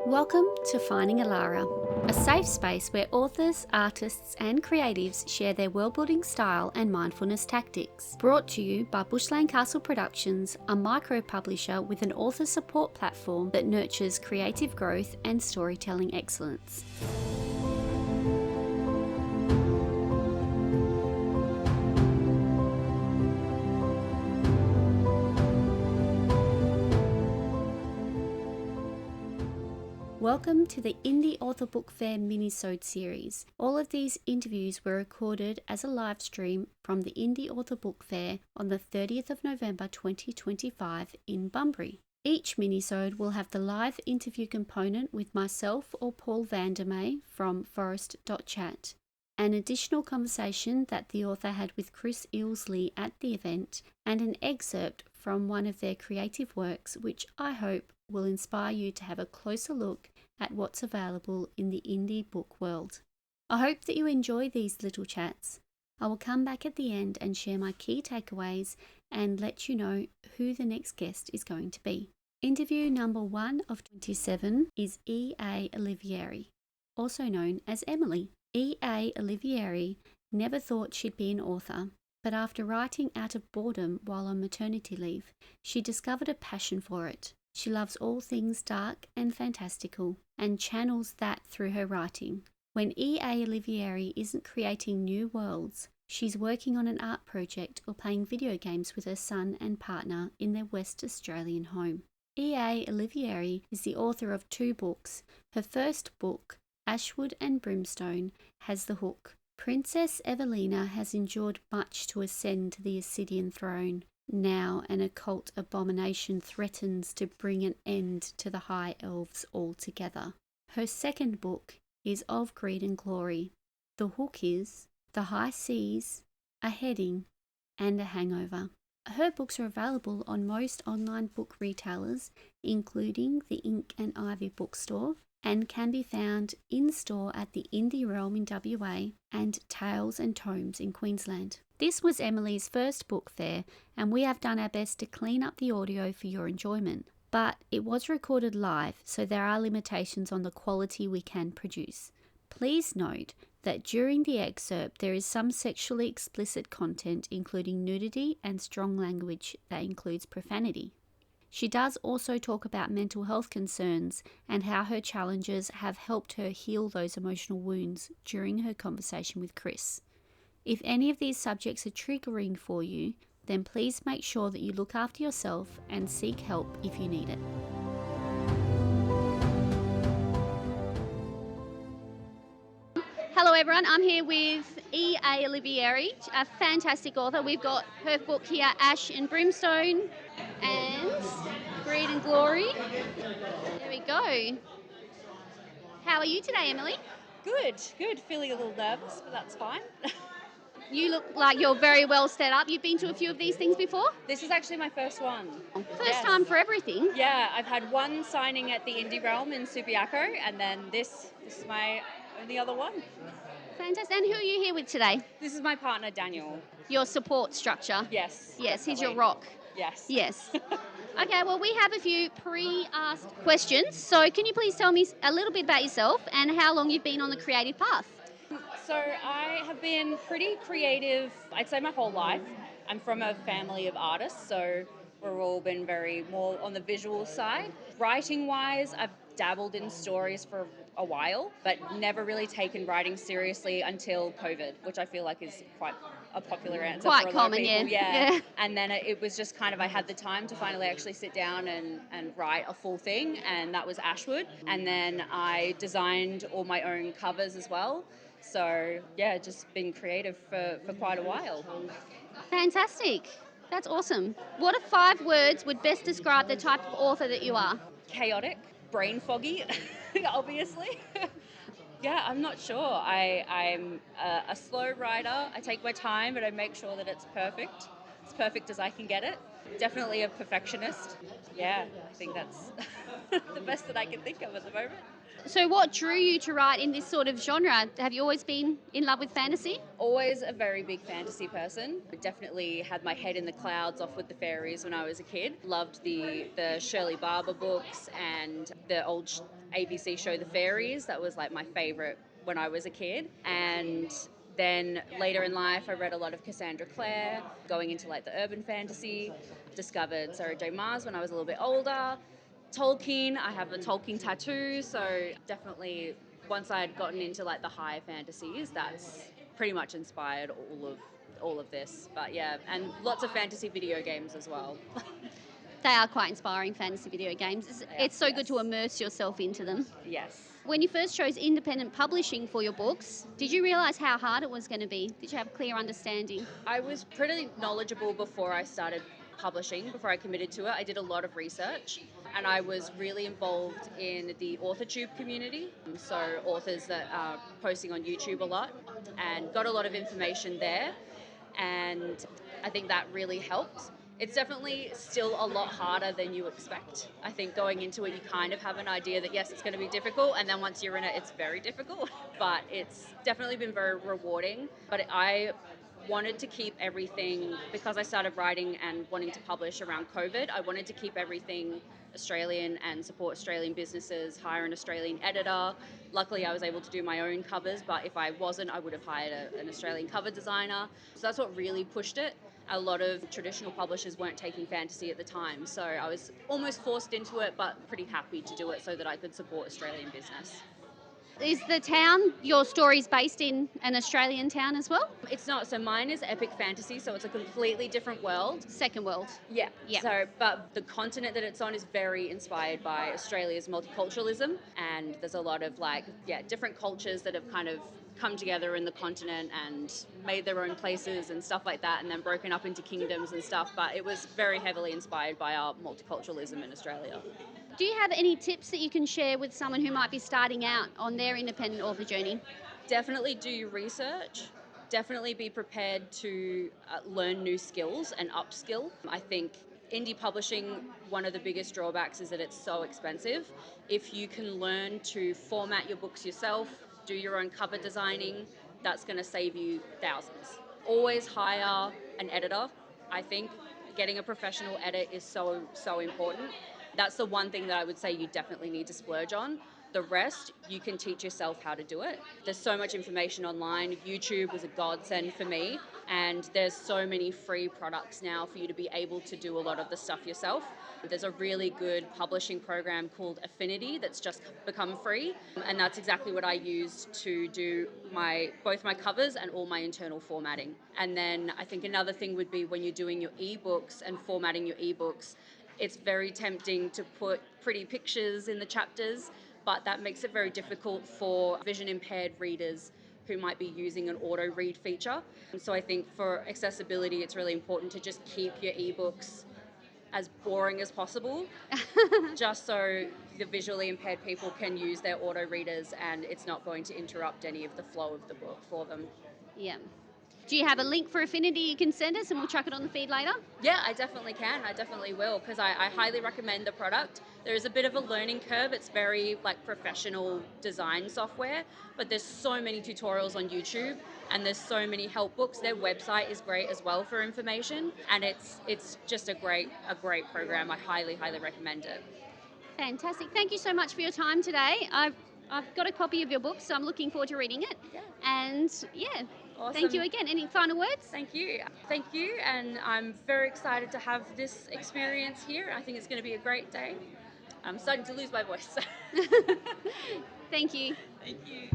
Welcome to Finding Alara, a safe space where authors, artists, and creatives share their world-building style and mindfulness tactics. Brought to you by Bushland Castle Productions, a micro-publisher with an author support platform that nurtures creative growth and storytelling excellence. Welcome to the Indie Author Book Fair Minisode series. All of these interviews were recorded as a live stream from the Indie Author Book Fair on the 30th of November 2025 in Bunbury. Each minisode will have the live interview component with myself or Paul Vandermeer from forest.chat, an additional conversation that the author had with Chris Ilsley at the event, and an excerpt from one of their creative works which I hope will inspire you to have a closer look at what's available in the indie book world. I hope that you enjoy these little chats. I will come back at the end and share my key takeaways and let you know who the next guest is going to be. Interview number 1 of 27 is E.A. Olivieri, also known as Emily. E.A. Olivieri never thought she'd be an author, but after writing out of boredom while on maternity leave, she discovered a passion for it. She loves all things dark and fantastical and channels that through her writing. When E.A. Olivieri isn't creating new worlds, she's working on an art project or playing video games with her son and partner in their West Australian home. E.A. Olivieri is the author of 2 books. Her first book, Ashwood and Brimstone, has the hook. Princess Evelina has endured much to ascend to the Ascidian throne. Now an occult abomination threatens to bring an end to the High Elves altogether. Her second book is Of Greed and Glory. The hook is the high seas, a heading, and a hangover. Her books are available on most online book retailers, including the Ink and Ivy bookstore, and can be found in-store at the Indie Realm in WA and Tales and Tomes in Queensland. This was Emily's first book fair, and we have done our best to clean up the audio for your enjoyment. But it was recorded live, so there are limitations on the quality we can produce. Please note that during the excerpt there is some sexually explicit content, including nudity and strong language that includes profanity. She does also talk about mental health concerns and how her challenges have helped her heal those emotional wounds during her conversation with Chris. If any of these subjects are triggering for you, then please make sure that you look after yourself and seek help if you need it. Hello everyone, I'm here with E.A. Olivieri, a fantastic author. We've got her book here, Ash and Brimstone and Greed and Glory. There we go. How are you today, Emily? Good. Feeling a little nervous, but that's fine. You look like you're very well set up. You've been to a few of these things before? This is actually my first one. First time for everything? Yeah, I've had one signing at the Indie Realm in Subiaco, and then this is my only other one. Fantastic. And who are you here with today? This is my partner, Daniel. Your support structure? Yes. Yes, definitely. he's your rock. Yes. Yes. Okay, well, we have a few pre-asked questions. So can you please tell me a little bit about yourself and how long you've been on the creative path? So I have been pretty creative, I'd say my whole life. I'm from a family of artists, so we've all been very more on the visual side. Writing-wise, I've dabbled in stories for a while, but never really taken writing seriously until COVID, which I feel like is quite a popular answer Quite for a common, lot of people. yeah. And then it was just kind of, I had the time to finally actually sit down and write a full thing, and that was Ashwood. And then I designed all my own covers as well. So, yeah, just been creative for quite a while. Fantastic. That's awesome. What are 5 words would best describe the type of author that you are? Chaotic, brainfoggy, obviously. Yeah, I'm not sure. I'm a slow writer. I take my time, but I make sure that it's perfect. As perfect as I can get it. Definitely a perfectionist. Yeah, I think that's the best that I can think of at the moment. So what drew you to write in this sort of genre? Have you always been in love with fantasy? Always a very big fantasy person. I definitely had my head in the clouds off with the fairies when I was a kid. Loved the Shirley Barber books and the old ABC show The Fairies. That was like my favorite when I was a kid. And then later in life, I read a lot of Cassandra Clare, going into like the urban fantasy. Discovered Sarah J. Maas when I was a little bit older. Tolkien, I have a Tolkien tattoo, so definitely once I'd gotten into like the higher fantasies, that's pretty much inspired all of this. But yeah, and lots of fantasy video games as well. They are quite inspiring, fantasy video games. It's so good to Yes. immerse yourself into them. Yes. When you first chose independent publishing for your books, did you realise how hard it was going to be? Did you have a clear understanding? I was pretty knowledgeable before I started publishing, before I committed to it. I did a lot of research and I was really involved in the Authortube community. So authors that are posting on YouTube a lot, and got a lot of information there. And I think that really helped. It's definitely still a lot harder than you expect. I think going into it, you kind of have an idea that yes, it's going to be difficult, and then once you're in it, it's very difficult. But it's definitely been very rewarding. But I wanted to keep everything, because I started writing and wanting to publish around COVID, I wanted to keep everything Australian and support Australian businesses, hire an Australian editor. Luckily, I was able to do my own covers, but if I wasn't, I would have hired an Australian cover designer. So that's what really pushed it. A lot of traditional publishers weren't taking fantasy at the time, so I was almost forced into it, but pretty happy to do it so that I could support Australian business. Is the town your story's based in an Australian town as well? It's not. So mine is epic fantasy, so it's a completely different world. Second world. Yeah. Yeah. So, but the continent that it's on is very inspired by Australia's multiculturalism, and there's a lot of different cultures that have kind of come together in the continent and made their own places and stuff like that, and then broken up into kingdoms and stuff. But it was very heavily inspired by our multiculturalism in Australia. Do you have any tips that you can share with someone who might be starting out on their independent author journey? Definitely do your research. Definitely be prepared to learn new skills and upskill. I think indie publishing, one of the biggest drawbacks is that it's so expensive. If you can learn to format your books yourself, do your own cover designing, that's going to save you thousands. Always hire an editor. I think getting a professional edit is so important. That's the one thing that I would say you definitely need to splurge on. The rest, you can teach yourself how to do it. There's so much information online. YouTube was a godsend for me, and there's so many free products now for you to be able to do a lot of the stuff yourself. There's a really good publishing program called Affinity that's just become free, and that's exactly what I used to do both my covers and all my internal formatting. And then I think another thing would be when you're doing your ebooks and formatting your ebooks, it's very tempting to put pretty pictures in the chapters, but that makes it very difficult for vision impaired readers who might be using an auto read feature. And so I think for accessibility, it's really important to just keep your ebooks as boring as possible, just so the visually impaired people can use their auto readers and it's not going to interrupt any of the flow of the book for them. Yeah. Do you have a link for Affinity you can send us and we'll chuck it on the feed later? Yeah, I definitely can. I definitely will, because I highly recommend the product. There is a bit of a learning curve. It's very professional design software, but there's so many tutorials on YouTube and there's so many help books. Their website is great as well for information, and it's just a great program. I highly recommend it. Fantastic. Thank you so much for your time today. I've got a copy of your book, so I'm looking forward to reading it. Yeah. And yeah, Awesome. Thank you again. Any final words? Thank you, and I'm very excited to have this experience here. I think it's going to be a great day. I'm starting to lose my voice. Thank you. Thank you.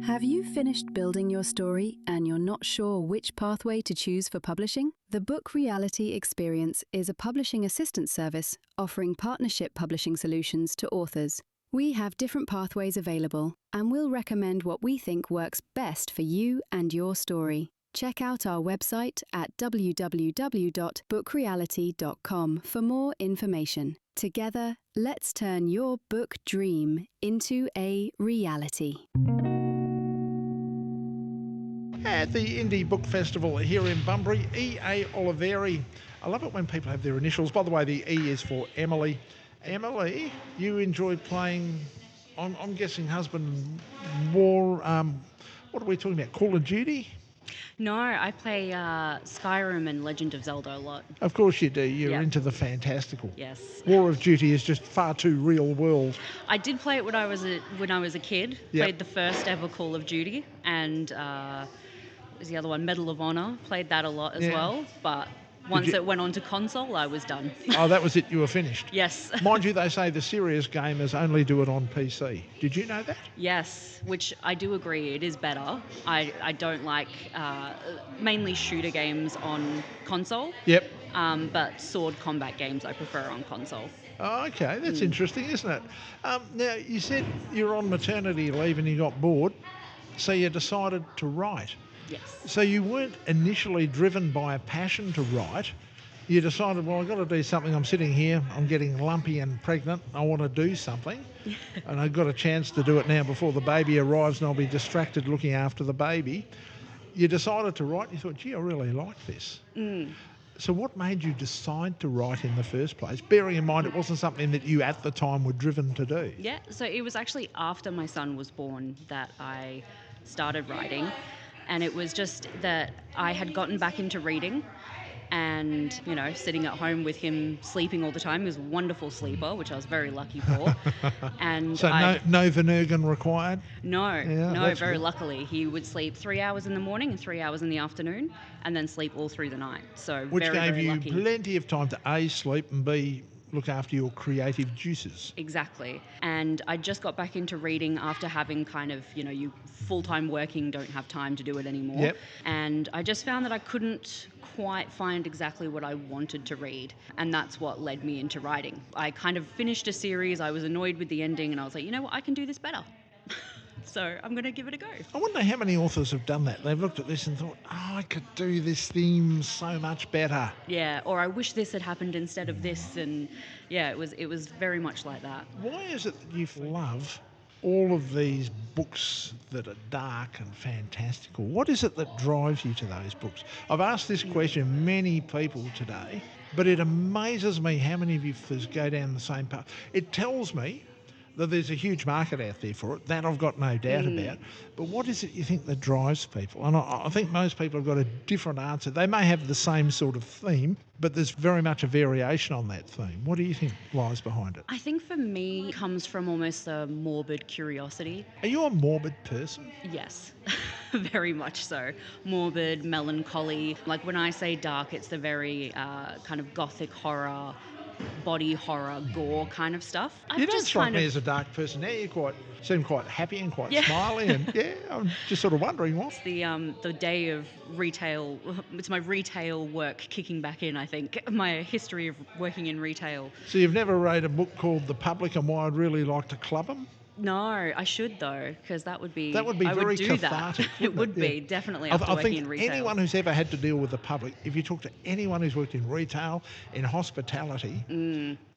Have you finished building your story and you're not sure which pathway to choose for publishing? The Book Reality Experience is a publishing assistance service offering partnership publishing solutions to authors. We have different pathways available, and we'll recommend what we think works best for you and your story. Check out our website at www.bookreality.com for more information. Together, let's turn your book dream into a reality. At the Indie Book Festival here in Bunbury, E.A. Olivieri. I love it when people have their initials. By the way, the E is for Emily, Emily, you enjoy playing, I'm guessing husband war, what are we talking about, Call of Duty? No, I play Skyrim and Legend of Zelda a lot. Of course you do, you're Yeah. into the fantastical. Yes. War of Duty is just far too real world. I did play it when I was a kid. Yep. Played the first ever Call of Duty, and what was the other one? Medal of Honor. Played that a lot as Yeah. well. But once you- it went on to console, I was done. Oh, that was it, you were finished. Yes. Mind you, they say the serious gamers only do it on PC. Did you know that? Yes, which I do agree, it is better. I don't like mainly shooter games on console, Yep. but sword combat games I prefer on console. Oh, okay, that's interesting, isn't it? Now, you said you're on maternity leave and you got bored, so you decided to write. Yes. So you weren't initially driven by a passion to write. You decided, well, I've got to do something. I'm sitting here, I'm getting lumpy and pregnant. I want to do something. And I've got a chance to do it now before the baby arrives and I'll be distracted looking after the baby. You decided to write. You thought, gee, I really like this. So what made you decide to write in the first place? Bearing in mind it wasn't something that you at the time were driven to do. Yeah, so it was actually after my son was born that I started writing. And it was just that I had gotten back into reading and, you know, sitting at home with him sleeping all the time. He was a wonderful sleeper, which I was very lucky for. And So no Venergan required? No, Yeah, no, that's very good. luckily. He would sleep 3 hours in the morning and 3 hours in the afternoon and then sleep all through the night. So Which very, gave very you lucky. plenty of time to A, sleep, and B, look after your creative juices. Exactly. And I just got back into reading after having kind of, you know, you full-time working, don't have time to do it anymore. Yep. And I just found that I couldn't quite find exactly what I wanted to read. And that's what led me into writing. I kind of finished a series, I was annoyed with the ending, and I was like, you know what, I can do this better. So I'm going to give it a go. I wonder how many authors have done that. They've looked at this and thought, oh, I could do this theme so much better. Yeah, or I wish this had happened instead of this. And yeah, it was very much like that. Why is it that you love all of these books that are dark and fantastical? What is it that drives you to those books? I've asked this question many people today, but it amazes me how many of you go down the same path. It tells me that there's a huge market out there for it. That I've got no doubt about. But what is it you think that drives people? And I think most people have got a different answer. They may have the same sort of theme, but there's very much a variation on that theme. What do you think lies behind it? I think for me, it comes from almost a morbid curiosity. Are you a morbid person? Yes, very much so. Morbid, melancholy. Like when I say dark, it's the very kind of gothic horror, body horror, gore kind of stuff. You don't strike me as a dark person now. You seem quite happy and quite smiley, and I'm just sort of wondering what. It's the day of retail. It's my retail work kicking back in. I think my history of working in retail. So you've never read a book called The Public and Why I'd Really Like to Club 'Em? No, I should though, because that would be. That I very would do cathartic. that. It would be definitely I after working think in retail. anyone who's ever had to deal with the public, if you talk to anyone who's worked in retail, in hospitality,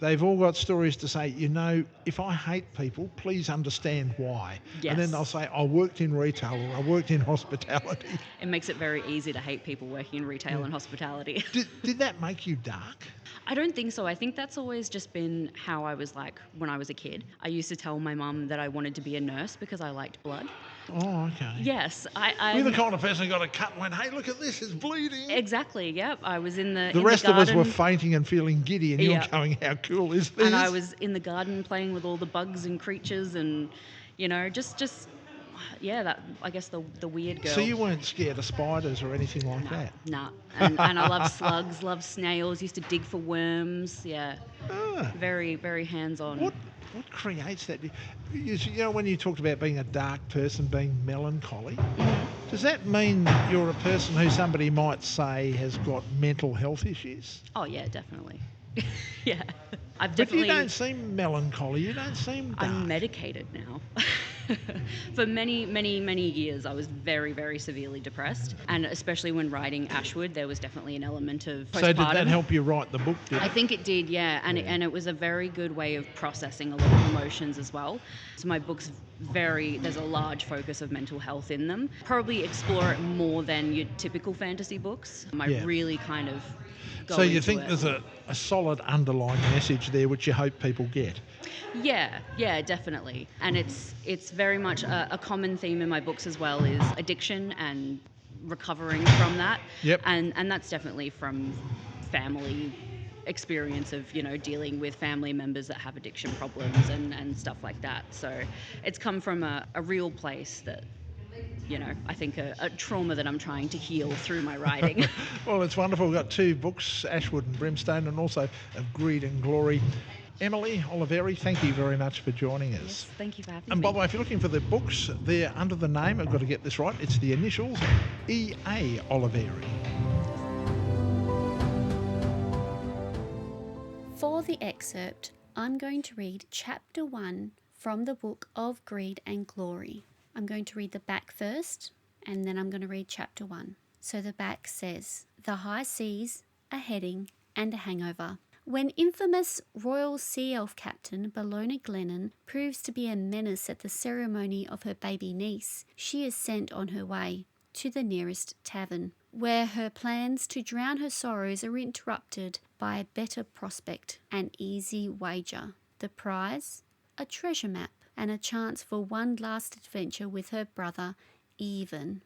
they've all got stories to say, you know, if I hate people, please understand why. Yes. And then they'll say, I worked in retail or I worked in hospitality. It makes it very easy to hate people working in retail and hospitality. Did that make you dark? I don't think so. I think that's always just been how I was like when I was a kid. I used to tell my mum that I wanted to be a nurse because I liked blood. Oh, okay. Yes, You're the kind of person who got a cut and went, hey, look at this, it's bleeding. Exactly, yep. I was in the The rest of us garden, were fainting and feeling giddy, and you're Yeah. going, how cool is this? and I was in the garden playing with all the bugs and creatures and, you know, just yeah, that I guess the weird girl. So you weren't scared of spiders or anything like that? Nah. And I love slugs, love snails, used to dig for worms. Yeah. Ah. Very, very hands-on. What creates that? You know, when you talked about being a dark person, being melancholy, does that mean that you're a person who somebody might say has got mental health issues? Oh, yeah, definitely. Yeah. I've But you definitely... don't seem melancholy. You don't seem dark. I'm medicated now. For many, many, many years, I was very, very severely depressed. And especially when writing Ashwood, there was definitely an element of postpartum. So did that help you write the book? Did I it? think it did, yeah. And it was a very good way of processing a lot of emotions as well. So my book's there's a large focus of mental health in them. Probably explore it more than your typical fantasy books. I Yeah. really kind of go So you into think it. there's a solid underlying message there which you hope people get. Yeah, definitely. And it's very much a common theme in my books as well, is addiction and recovering from that. Yep. And that's definitely from family experience of, dealing with family members that have addiction problems and stuff like that. So it's come from a real place that, I think a trauma that I'm trying to heal through my writing. Well, it's wonderful. We've got 2 books, Ashwood and Brimstone, and also Of Greed and Glory. Emily OLIVIERI, thank you very much for joining us. Yes, thank you for having me. And by the way, if you're looking for the books, they're under the name, I've got to get this right, it's the initials, E.A. OLIVIERI. For the excerpt, I'm going to read chapter 1 from the book of Greed and Glory. I'm going to read the back first, and then I'm going to read chapter 1. So the back says, "The high seas, a heading, and a hangover. When infamous Royal Sea Elf Captain Bellona Glennon proves to be a menace at the ceremony of her baby niece, she is sent on her way to the nearest tavern, where her plans to drown her sorrows are interrupted by a better prospect, an easy wager. The prize? A treasure map and a chance for one last adventure with her brother, Even.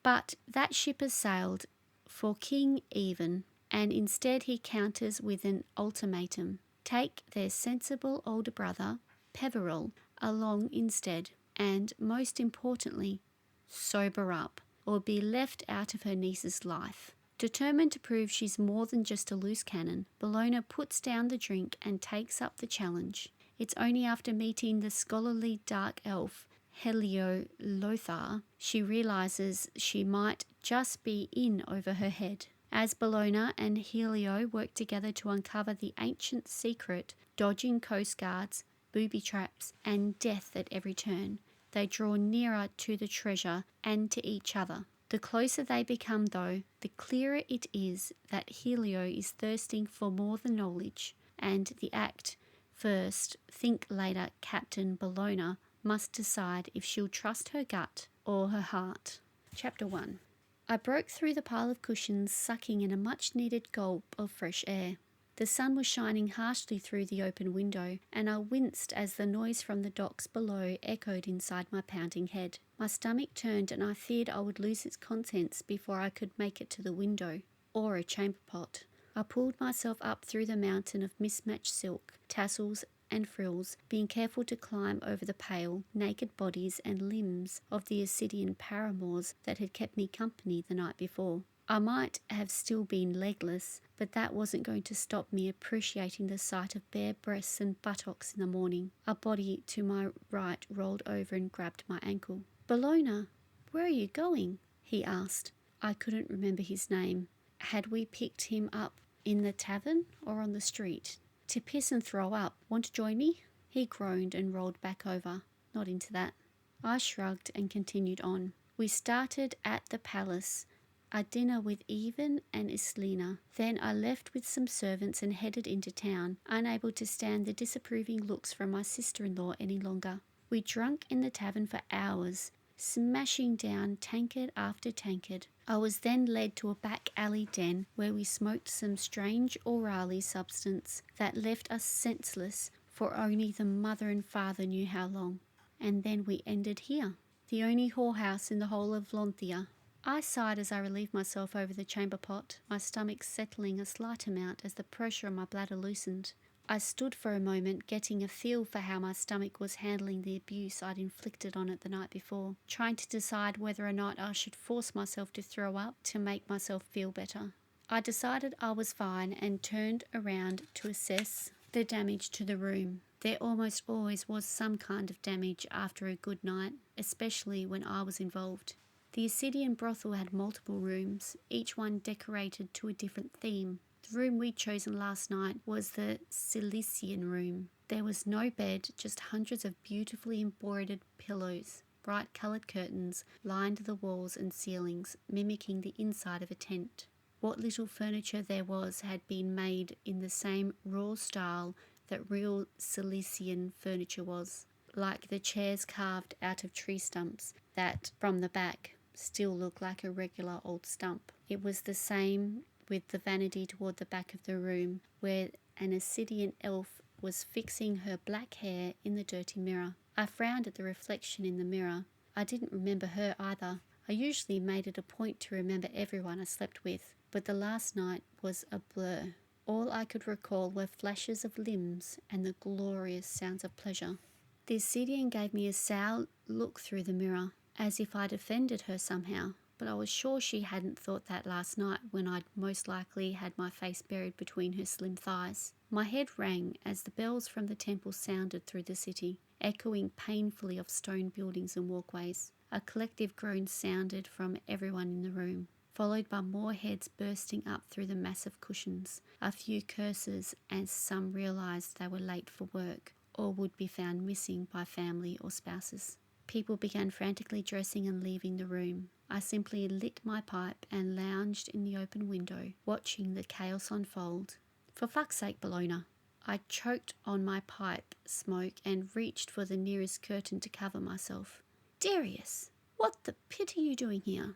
But that ship has sailed for King Even, and instead he counters with an ultimatum. Take their sensible older brother, Peveril, along instead, and, most importantly, sober up, or be left out of her niece's life. Determined to prove she's more than just a loose cannon, Bellona puts down the drink and takes up the challenge. It's only after meeting the scholarly dark elf, Helio Lothar, she realises she might just be in over her head. As Bellona and Helio work together to uncover the ancient secret, dodging coastguards, booby traps, and death at every turn, they draw nearer to the treasure and to each other. The closer they become, though, the clearer it is that Helio is thirsting for more than knowledge, and the act first, think later Captain Bellona must decide if she'll trust her gut or her heart. Chapter 1. I broke through the pile of cushions, sucking in a much-needed gulp of fresh air. The sun was shining harshly through the open window, and I winced as the noise from the docks below echoed inside my pounding head. My stomach turned, and I feared I would lose its contents before I could make it to the window, or a chamber pot. I pulled myself up through the mountain of mismatched silk, tassels, and frills, being careful to climb over the pale, naked bodies and limbs of the Ascidian paramours that had kept me company the night before. I might have still been legless, but that wasn't going to stop me appreciating the sight of bare breasts and buttocks in the morning. A body to my right rolled over and grabbed my ankle. "Bellona, where are you going?" he asked. I couldn't remember his name. Had we picked him up in the tavern or on the street? "To piss and throw up. Want to join me?" He groaned and rolled back over. "Not into that." I shrugged and continued on. We started at the palace, a dinner with Even and Islena. Then I left with some servants and headed into town, unable to stand the disapproving looks from my sister-in-law any longer. We drank in the tavern for hours, smashing down tankard after tankard. I was then led to a back alley den where we smoked some strange orally substance that left us senseless for only the mother and father knew how long. And then we ended here, the only whorehouse in the whole of Lonthia. I sighed as I relieved myself over the chamber pot, my stomach settling a slight amount as the pressure on my bladder loosened. I stood for a moment, getting a feel for how my stomach was handling the abuse I'd inflicted on it the night before, trying to decide whether or not I should force myself to throw up to make myself feel better. I decided I was fine and turned around to assess the damage to the room. There almost always was some kind of damage after a good night, especially when I was involved. The Ascidian brothel had multiple rooms, each one decorated to a different theme. The room we'd chosen last night was the Cilician room. There was no bed, just hundreds of beautifully embroidered pillows. Bright coloured curtains lined the walls and ceilings, mimicking the inside of a tent. What little furniture there was had been made in the same raw style that real Cilician furniture was, like the chairs carved out of tree stumps that, from the back, still look like a regular old stump. It was the same with the vanity toward the back of the room, where an Ascidian elf was fixing her black hair in the dirty mirror. I frowned at the reflection in the mirror. I didn't remember her either. I usually made it a point to remember everyone I slept with, but the last night was a blur. All I could recall were flashes of limbs and the glorious sounds of pleasure. The Ascidian gave me a sour look through the mirror, as if I'd offended her somehow, but I was sure she hadn't thought that last night when I'd most likely had my face buried between her slim thighs. My head rang as the bells from the temple sounded through the city, echoing painfully of stone buildings and walkways. A collective groan sounded from everyone in the room, followed by more heads bursting up through the massive cushions, a few curses as some realised they were late for work or would be found missing by family or spouses. People began frantically dressing and leaving the room. I simply lit my pipe and lounged in the open window, watching the chaos unfold. For fuck's sake, Bologna. I choked on my pipe smoke and reached for the nearest curtain to cover myself. Darius, what the pit are you doing here?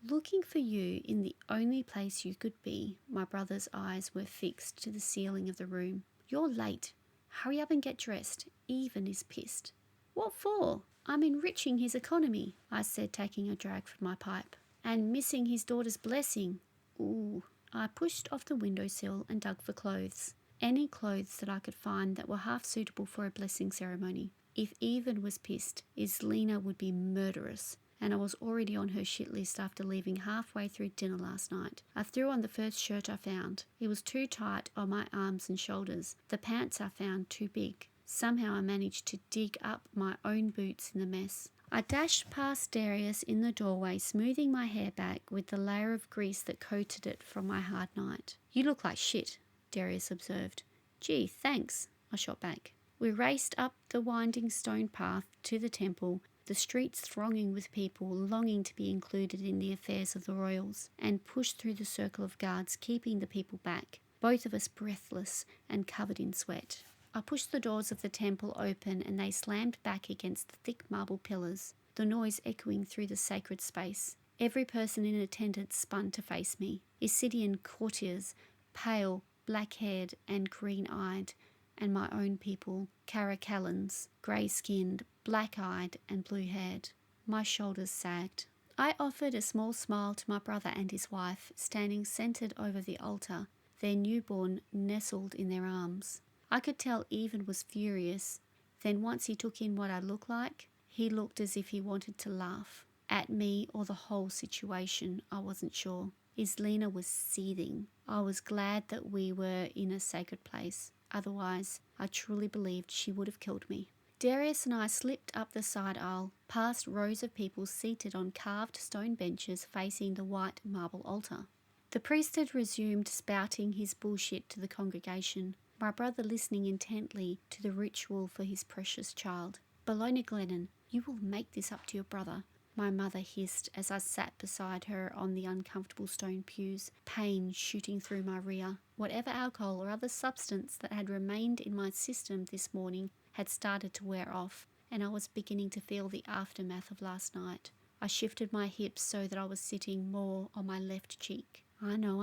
Looking for you in the only place you could be, my brother's eyes were fixed to the ceiling of the room. You're late. Hurry up and get dressed. Even is pissed. What for? I'm enriching his economy, I said, taking a drag from my pipe. And missing his daughter's blessing. Ooh. I pushed off the windowsill and dug for clothes. Any clothes that I could find that were half suitable for a blessing ceremony. If Even was pissed, Islena would be murderous, and I was already on her shit list after leaving halfway through dinner last night. I threw on the first shirt I found. It was too tight on my arms and shoulders. The pants I found too big. Somehow I managed to dig up my own boots in the mess. I dashed past Darius in the doorway, smoothing my hair back with the layer of grease that coated it from my hard night. You look like shit, Darius observed. Gee, thanks, I shot back. We raced up the winding stone path to the temple, the streets thronging with people longing to be included in the affairs of the royals, and pushed through the circle of guards, keeping the people back, both of us breathless and covered in sweat. I pushed the doors of the temple open and they slammed back against the thick marble pillars, the noise echoing through the sacred space. Every person in attendance spun to face me. Ascidian courtiers, pale, black-haired and green-eyed, and my own people, Caracallans, grey-skinned, black-eyed and blue-haired. My shoulders sagged. I offered a small smile to my brother and his wife, standing centred over the altar, their newborn nestled in their arms. I could tell Even was furious. Then once he took in what I looked like, he looked as if he wanted to laugh. At me or the whole situation, I wasn't sure. Islena was seething. I was glad that we were in a sacred place. Otherwise, I truly believed she would have killed me. Darius and I slipped up the side aisle, past rows of people seated on carved stone benches facing the white marble altar. The priest had resumed spouting his bullshit to the congregation, my brother listening intently to the ritual for his precious child. Bologna Glennon, you will make this up to your brother, my mother hissed as I sat beside her on the uncomfortable stone pews, pain shooting through my rear. Whatever alcohol or other substance that had remained in my system this morning had started to wear off, and I was beginning to feel the aftermath of last night. I shifted my hips so that I was sitting more on my left cheek. I know.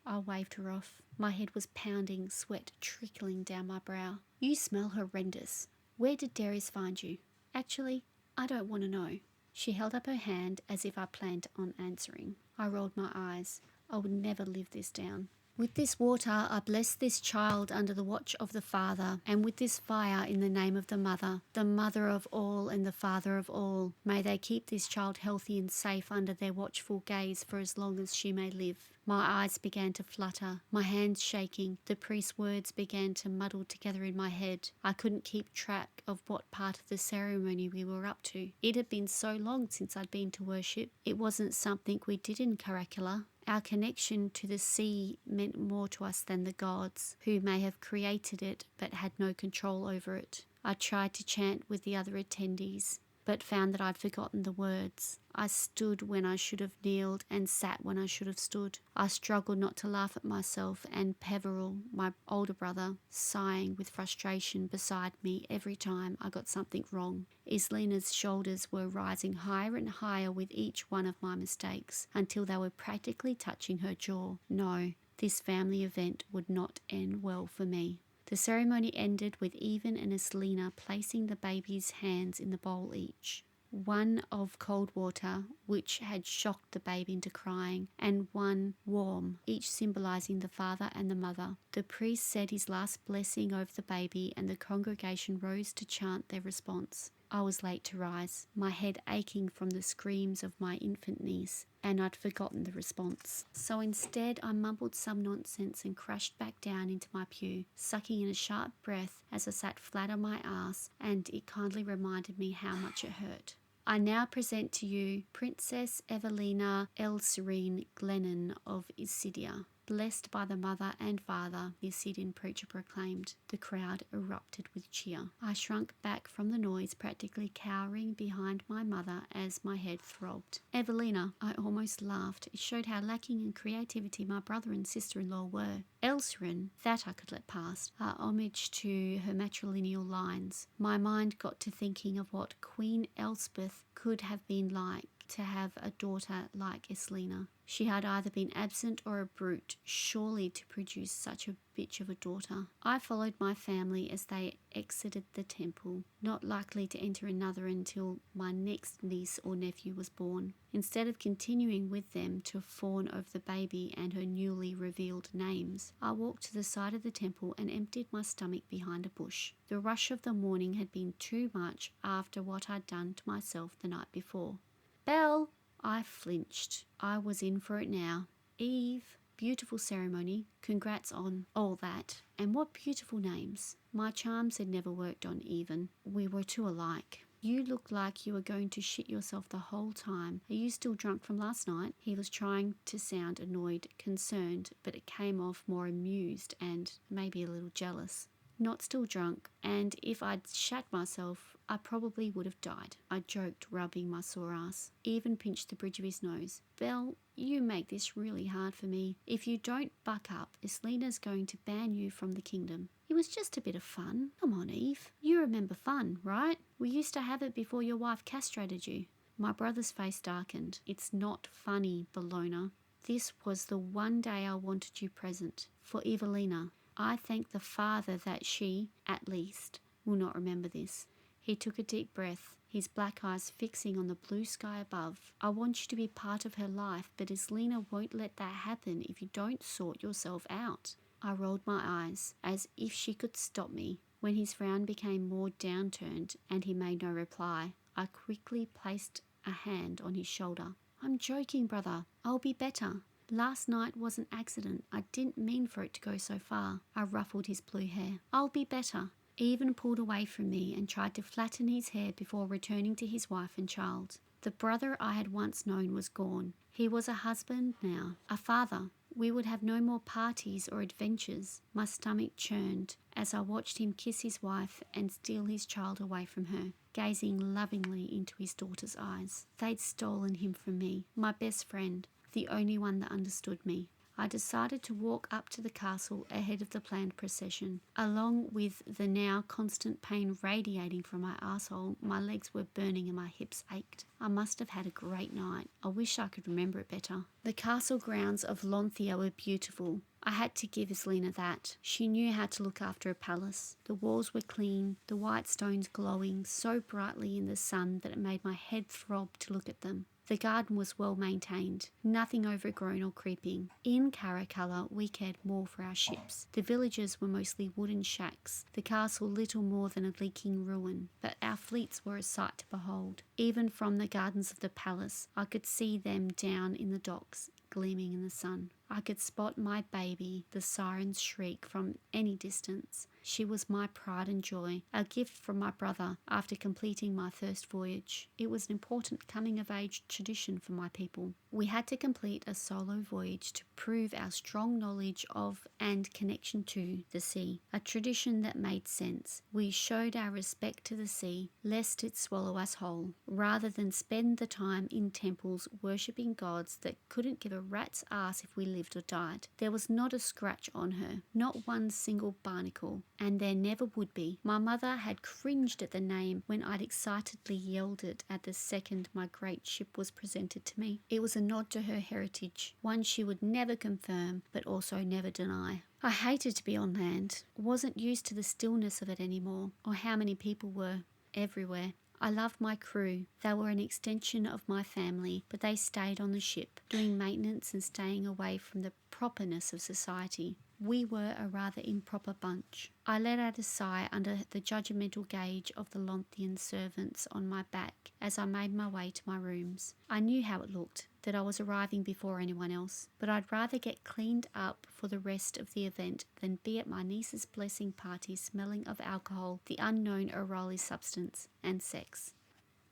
I waved her off. My head was pounding, sweat trickling down my brow. You smell horrendous. Where did Darius find you? Actually, I don't want to know. She held up her hand as if I planned on answering. I rolled my eyes. I would never live this down. With this water, I bless this child under the watch of the Father, and with this fire in the name of the Mother of all and the Father of all. May they keep this child healthy and safe under their watchful gaze for as long as she may live. My eyes began to flutter, my hands shaking. The priest's words began to muddle together in my head. I couldn't keep track of what part of the ceremony we were up to. It had been so long since I'd been to worship. It wasn't something we did in Caracalla. Our connection to the sea meant more to us than the gods, who may have created it but had no control over it. I tried to chant with the other attendees. but found that I'd forgotten the words. I stood when I should have kneeled and sat when I should have stood. I struggled not to laugh at myself and Peveril, my older brother, sighing with frustration beside me every time I got something wrong. Islina's shoulders were rising higher and higher with each one of my mistakes until they were practically touching her jaw. No, this family event would not end well for me. The ceremony ended with Even and Islina placing the baby's hands in the bowl each. One of cold water, which had shocked the baby into crying, and one warm, each symbolizing the father and the mother. The priest said his last blessing over the baby, and the congregation rose to chant their response. I was late to rise, my head aching from the screams of my infant niece, and I'd forgotten the response. So instead, I mumbled some nonsense and crashed back down into my pew, sucking in a sharp breath as I sat flat on my ass, and it kindly reminded me how much it hurt. I now present to you Princess Evelina Elserine Glennon of Isidia. Blessed by the mother and father, the Isidian preacher proclaimed. The crowd erupted with cheer. I shrunk back from the noise, practically cowering behind my mother as my head throbbed. Evelina, I almost laughed. It showed how lacking in creativity my brother and sister-in-law were. Elserine, that I could let pass, homage to her matrilineal lines. My mind got to thinking of what Queen Elspeth could have been like to have a daughter like Islina. She had either been absent or a brute, surely to produce such a bitch of a daughter. I followed my family as they exited the temple, not likely to enter another until my next niece or nephew was born. Instead of continuing with them to fawn over the baby and her newly revealed names, I walked to the side of the temple and emptied my stomach behind a bush. The rush of the morning had been too much after what I'd done to myself the night before. Belle! I flinched. I was in for it now. Eve, beautiful ceremony. Congrats on all that. And what beautiful names. My charms had never worked on Even. We were too alike. You looked like you were going to shit yourself the whole time. Are you still drunk from last night? He was trying to sound annoyed, concerned, but it came off more amused and maybe a little jealous. Not still drunk, and if I'd shat myself, I probably would have died. I joked, rubbing my sore ass. Even pinched the bridge of his nose. Belle, you make this really hard for me. If you don't buck up, Islina's going to ban you from the kingdom. It was just a bit of fun. Come on, Eve. You remember fun, right? We used to have it before your wife castrated you. My brother's face darkened. It's not funny, Bellona. This was the one day I wanted you present. For Evelina. I thank the Father that she, at least, will not remember this. He took a deep breath, his black eyes fixing on the blue sky above. I want you to be part of her life, but Islina won't let that happen if you don't sort yourself out. I rolled my eyes, as if she could stop me. When his frown became more downturned and he made no reply, I quickly placed a hand on his shoulder. I'm joking, brother. I'll be better. Last night was an accident. I didn't mean for it to go so far. I ruffled his blue hair. I'll be better. Even pulled away from me and tried to flatten his hair before returning to his wife and child. The brother I had once known was gone. He was a husband now, a father. We would have no more parties or adventures. My stomach churned as I watched him kiss his wife and steal his child away from her, gazing lovingly into his daughter's eyes. They'd stolen him from me, my best friend, the only one that understood me. I decided to walk up to the castle ahead of the planned procession. Along with the now constant pain radiating from my asshole, my legs were burning and my hips ached. I must have had a great night. I wish I could remember it better. The castle grounds of Lonthia were beautiful. I had to give Islina that. She knew how to look after a palace. The walls were clean, the white stones glowing so brightly in the sun that it made my head throb to look at them. The garden was well maintained, nothing overgrown or creeping. In Caracalla, we cared more for our ships. The villages were mostly wooden shacks, the castle little more than a leaking ruin, but our fleets were a sight to behold. Even from the gardens of the palace, I could see them down in the docks, gleaming in the sun. I could spot my baby, the siren's shriek, from any distance. She was my pride and joy, a gift from my brother after completing my first voyage. It was an important coming-of-age tradition for my people. We had to complete a solo voyage to prove our strong knowledge of and connection to the sea, a tradition that made sense. We showed our respect to the sea, lest it swallow us whole, rather than spend the time in temples worshipping gods that couldn't give a rat's ass if we lived or died. There was not a scratch on her, not one single barnacle, and there never would be. My mother had cringed at the name when I'd excitedly yelled it at the second my great ship was presented to me. It was a nod to her heritage, one she would never confirm, but also never deny. I hated to be on land, wasn't used to the stillness of it anymore, or how many people were everywhere. I loved my crew. They were an extension of my family, but they stayed on the ship, doing maintenance and staying away from the properness of society. We were a rather improper bunch. I let out a sigh under the judgmental gaze of the Lonthian servants on my back as I made my way to my rooms. I knew how it looked, that I was arriving before anyone else, but I'd rather get cleaned up for the rest of the event than be at my niece's blessing party smelling of alcohol, the unknown Orally substance, and sex.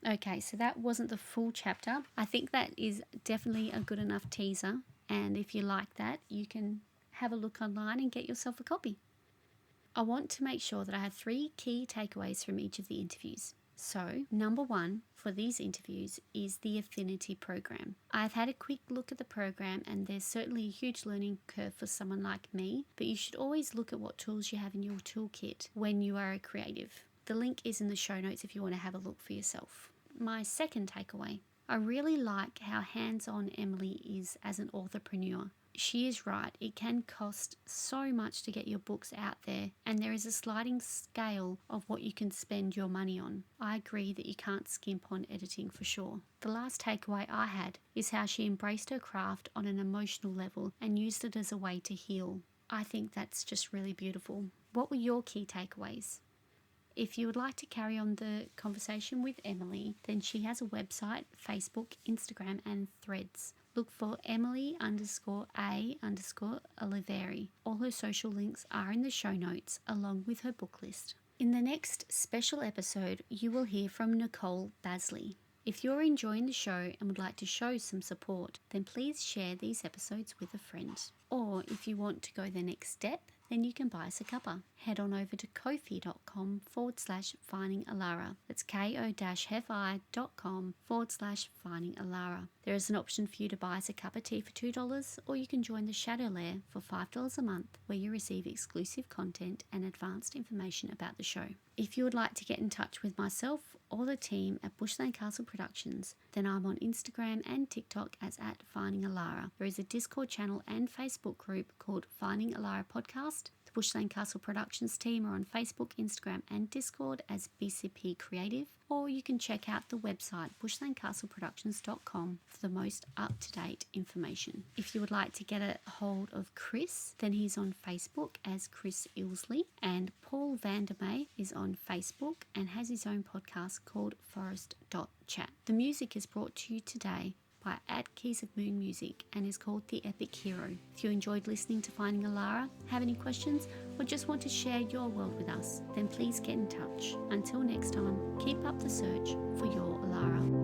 Okay, so that wasn't the full chapter. I think that is definitely a good enough teaser, and if you like that, you can have a look online and get yourself a copy. I want to make sure that I have 3 key takeaways from each of the interviews. So, number 1 for these interviews is the Affinity program. I've had a quick look at the program and there's certainly a huge learning curve for someone like me, but you should always look at what tools you have in your toolkit when you are a creative. The link is in the show notes if you want to have a look for yourself. My second takeaway, I really like how hands-on Emily is as an authorpreneur. She is right, it can cost so much to get your books out there, and there is a sliding scale of what you can spend your money on. I agree that you can't skimp on editing for sure. The last takeaway I had is how she embraced her craft on an emotional level and used it as a way to heal. I think that's just really beautiful. What were your key takeaways? If you would like to carry on the conversation with Emily, then she has a website, Facebook, Instagram, and Threads. Look for Emily_A_Olivieri. All her social links are in the show notes, along with her book list. In the next special episode, you will hear from Nicole Basley. If you're enjoying the show and would like to show some support, then please share these episodes with a friend. Or if you want to go the next step, then you can buy us a cuppa. Head on over to ko-fi.com/findingalara. That's ko-fi.com/findingalara. There is an option for you to buy us a cup of tea for $2, or you can join the Shadow Lair for $5 a month, where you receive exclusive content and advanced information about the show. If you would like to get in touch with myself or the team at Bushland Castle Productions, then I'm on Instagram and TikTok as @FindingAlara. There is a Discord channel and Facebook group called Finding Alara Podcast. The Bushland Castle Productions team are on Facebook, Instagram and Discord as BCP Creative, or you can check out the website bushlandcastleproductions.com for the most up-to-date information. If you would like to get a hold of Chris, then he's on Facebook as Chris Ilsley, and Paul Vandermeer is on Facebook and has his own podcast called Forest.chat. The music is brought to you today by @Keys of Moon Music and is called The Epic Hero. If you enjoyed listening to Finding Alara, have any questions, or just want to share your world with us, then please get in touch. Until next time, keep up the search for your Alara.